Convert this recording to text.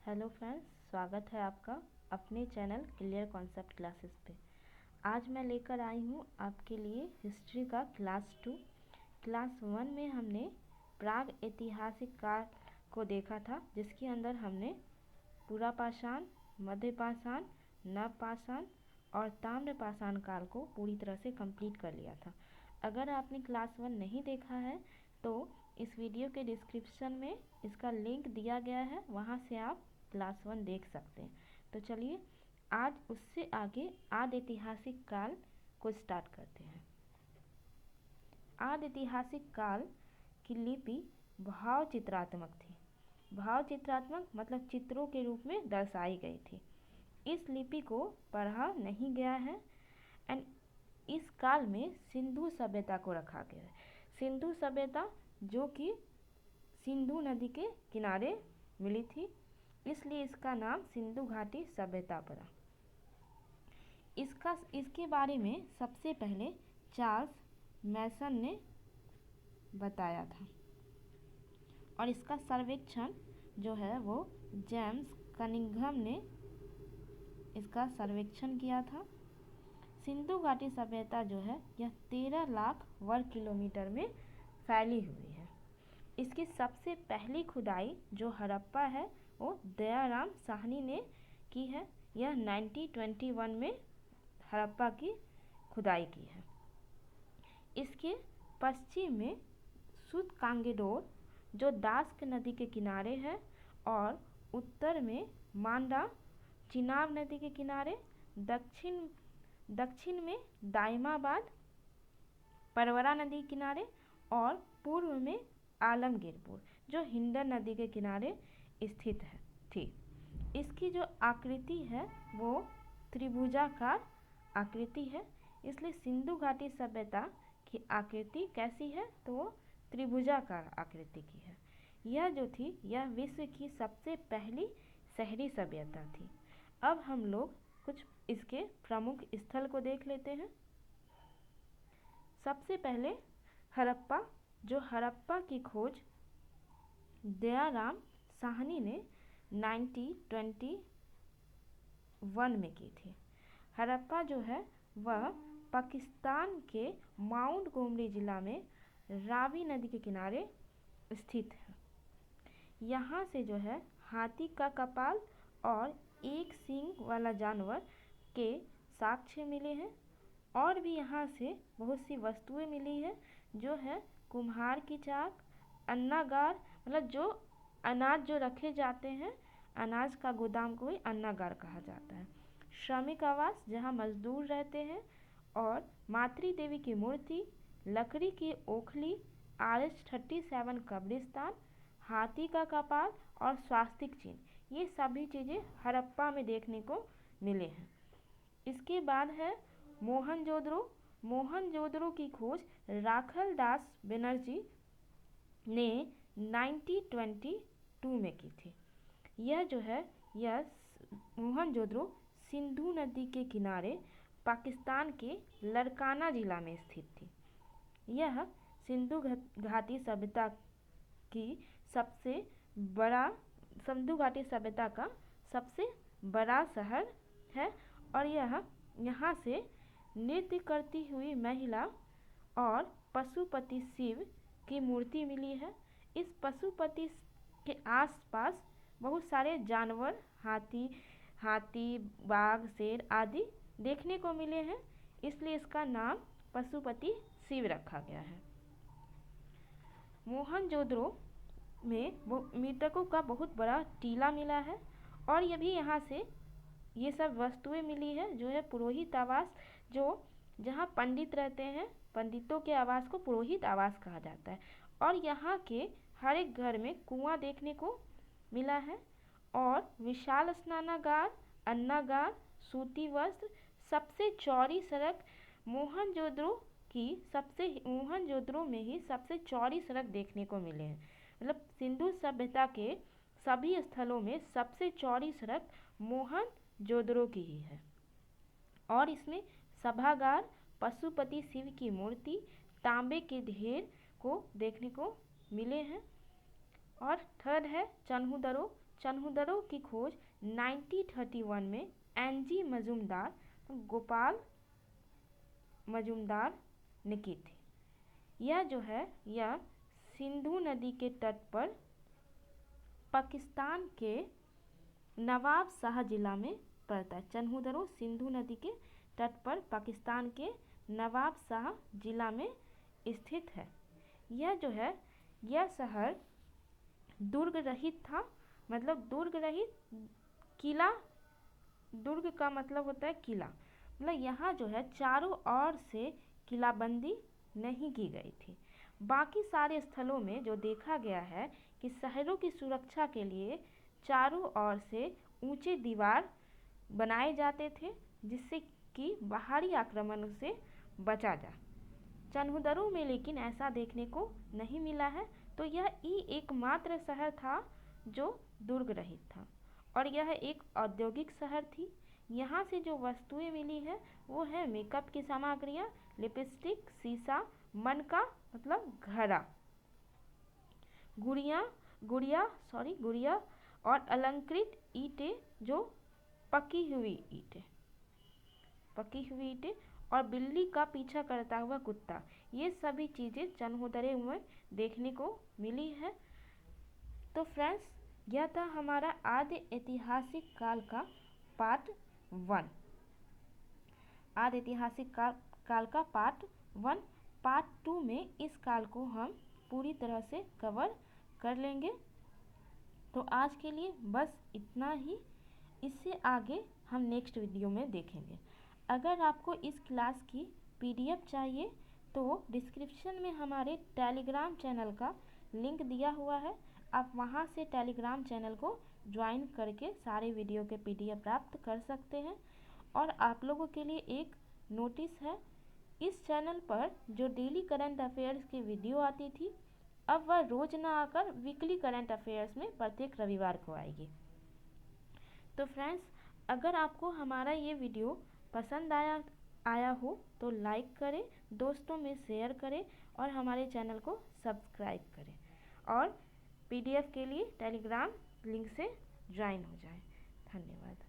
Hello friends, स्वागत है आपका अपने चैनल क्लियर कॉन्सेप्ट क्लासेस पे। आज मैं लेकर आई हूँ आपके लिए हिस्ट्री का क्लास 2। क्लास 1 में हमने प्राग ऐतिहासिक काल को देखा था, जिसके अंदर हमने पुरापाषाण, मध्यपाषाण, नवपाषाण और ताम्रपाषाण काल को पूरी तरह से कंप्लीट कर लिया था। अगर आपने क्लास 1 नहीं देखा है तो इस वीडियो के डिस्क्रिप्शन में इसका लिंक दिया गया है, वहाँ से आप क्लास 1 देख सकते हैं। तो चलिए आज उससे आगे आदि ऐतिहासिक काल को स्टार्ट करते हैं। आदि ऐतिहासिक काल की लिपि भाव चित्रात्मक थी। भाव चित्रात्मक मतलब चित्रों के रूप में दर्शाई गई थी। इस लिपि को पढ़ा नहीं गया है एंड इस काल में सिंधु सभ्यता को रखा गया है। सिंधु सभ्यता जो कि सिंधु नदी के किनारे मिली थी, इसलिए इसका नाम सिंधु घाटी सभ्यता पड़ा। इसके बारे में सबसे पहले चार्ल्स मैसन ने बताया था और इसका सर्वेक्षण जो है वो जेम्स कनिंघम ने इसका सर्वेक्षण किया था। सिंधु घाटी सभ्यता जो है यह 13 लाख वर्ग किलोमीटर में फैली हुई है। इसकी सबसे पहली खुदाई जो हड़प्पा है वो दयाराम साहनी ने की है। यह 1921 में हड़प्पा की खुदाई की है। इसके पश्चिम में सूतकांगेडोर जो दास्क नदी के किनारे है और उत्तर में मांडा चिनाब नदी के किनारे, दक्षिण में दाइमाबाद परवरा नदी के किनारे और पूर्व में आलमगीरपुर जो हिंडन नदी के किनारे स्थित है थी। इसकी जो आकृति है वो त्रिभुजाकार आकृति है, इसलिए सिंधु घाटी सभ्यता की आकृति कैसी है तो वो त्रिभुजाकार आकृति की है। यह जो थी यह विश्व की सबसे पहली शहरी सभ्यता थी। अब हम लोग कुछ इसके प्रमुख स्थल को देख लेते हैं। सबसे पहले हड़प्पा, जो हड़प्पा की खोज दयाराम साहनी ने 1921 में की थी। हड़प्पा जो है वह पाकिस्तान के माउंट गोमरी जिला में रावी नदी के किनारे स्थित है। यहाँ से जो है हाथी का कपाल और एक सींग वाला जानवर के साक्ष्य मिले हैं और भी यहाँ से बहुत सी वस्तुएं मिली है जो है कुम्हार की चाक, अन्नागार मतलब जो अनाज जो रखे जाते हैं, अनाज का गोदाम को ही अन्नागार कहा जाता है। श्रमिक आवास जहाँ मजदूर रहते हैं और मातृ देवी की मूर्ति, लकड़ी की ओखली, RH-37 कब्रिस्तान, हाथी का कपाल और स्वास्तिक चिन्ह, ये सभी चीज़ें हड़प्पा में देखने को मिले हैं। इसके बाद है मोहनजोदड़ो। मोहनजोदड़ो की खोज राखल दास बनर्जी ने 1922 में की थी। यह जो है यह मोहनजोदड़ो सिंधु नदी के किनारे पाकिस्तान के लड़काना जिला में स्थित थी। यह सिंधु घाटी सभ्यता का सबसे बड़ा शहर है और यहाँ से नृत्य करती हुई महिला और पशुपति शिव की मूर्ति मिली है। इस पशुपति के आसपास बहुत सारे जानवर हाथी, बाघ, शेर आदि देखने को मिले हैं, इसलिए इसका नाम पशुपति शिव रखा गया है। मोहनजोदड़ो में मृतकों का बहुत बड़ा टीला मिला है और ये भी यहाँ से ये सब वस्तुएं मिली है जो है पुरोहित आवास, जो जहाँ पंडित रहते हैं, पंडितों के आवास को पुरोहित आवास कहा जाता है और यहाँ के हर एक घर में कुआं देखने को मिला है और विशाल स्नानागार, अन्नागार, सूती वस्त्र, सबसे चौड़ी सड़क मोहनजोदड़ो में ही सबसे चौड़ी सड़क देखने को मिले हैं। मतलब सिंधु सभ्यता के सभी स्थलों में सबसे चौड़ी सड़क मोहनजोदड़ो की ही है और इसमें सभागार, पशुपति शिव की मूर्ति, तांबे के ढेर को देखने को मिले हैं। और थर्ड है चन्हुदरो। चन्हुदरों की खोज 1931 में NG मजूमदार, गोपाल मजूमदार ने की थी। यह जो है यह सिंधु नदी के तट पर पाकिस्तान के नवाब शाह जिला में पड़ता है। चन्हुदरो सिंधु नदी के तट पर पाकिस्तान के नवाब शाह जिला में स्थित है। यह जो है यह शहर दुर्ग रहित था, मतलब दुर्ग रहित किला, दुर्ग का मतलब होता है किला, मतलब यहाँ जो है चारों ओर से किलाबंदी नहीं की गई थी। बाकी सारे स्थलों में जो देखा गया है कि शहरों की सुरक्षा के लिए चारों ओर से ऊंचे दीवार बनाए जाते थे जिससे कि बाहरी आक्रमण से बचा जा। चन्हुदरों में लेकिन ऐसा देखने को नहीं मिला है, तो यह एकमात्र शहर था जो दुर्ग रहित था और यह एक औद्योगिक शहर थी। यहाँ से जो वस्तुएं मिली है वो है मेकअप की सामग्रियाँ, लिपस्टिक, शीशा, मनका मतलब घड़ा, गुड़िया और अलंकृत ईंटें, जो पकी हुई ईंटें और बिल्ली का पीछा करता हुआ कुत्ता, ये सभी चीज़ें चन्हुदरे में देखने को मिली है। तो फ्रेंड्स, यह था हमारा आद्य ऐतिहासिक काल का पार्ट 1। आद्य ऐतिहासिक काल का पार्ट 1। पार्ट 2 में इस काल को हम पूरी तरह से कवर कर लेंगे। तो आज के लिए बस इतना ही, इससे आगे हम नेक्स्ट वीडियो में देखेंगे। अगर आपको इस क्लास की PDF चाहिए तो डिस्क्रिप्शन में हमारे टेलीग्राम चैनल का लिंक दिया हुआ है, आप वहां से टेलीग्राम चैनल को ज्वाइन करके सारे वीडियो के PDF प्राप्त कर सकते हैं। और आप लोगों के लिए एक नोटिस है, इस चैनल पर जो डेली करंट अफेयर्स की वीडियो आती थी अब वह रोज ना आकर वीकली करंट अफेयर्स में प्रत्येक रविवार को आएगी। तो फ्रेंड्स, अगर आपको हमारा ये वीडियो पसंद आया हो तो लाइक करें, दोस्तों में शेयर करें और हमारे चैनल को सब्सक्राइब करें और PDF के लिए टेलीग्राम लिंक से ज्वाइन हो जाएं। धन्यवाद।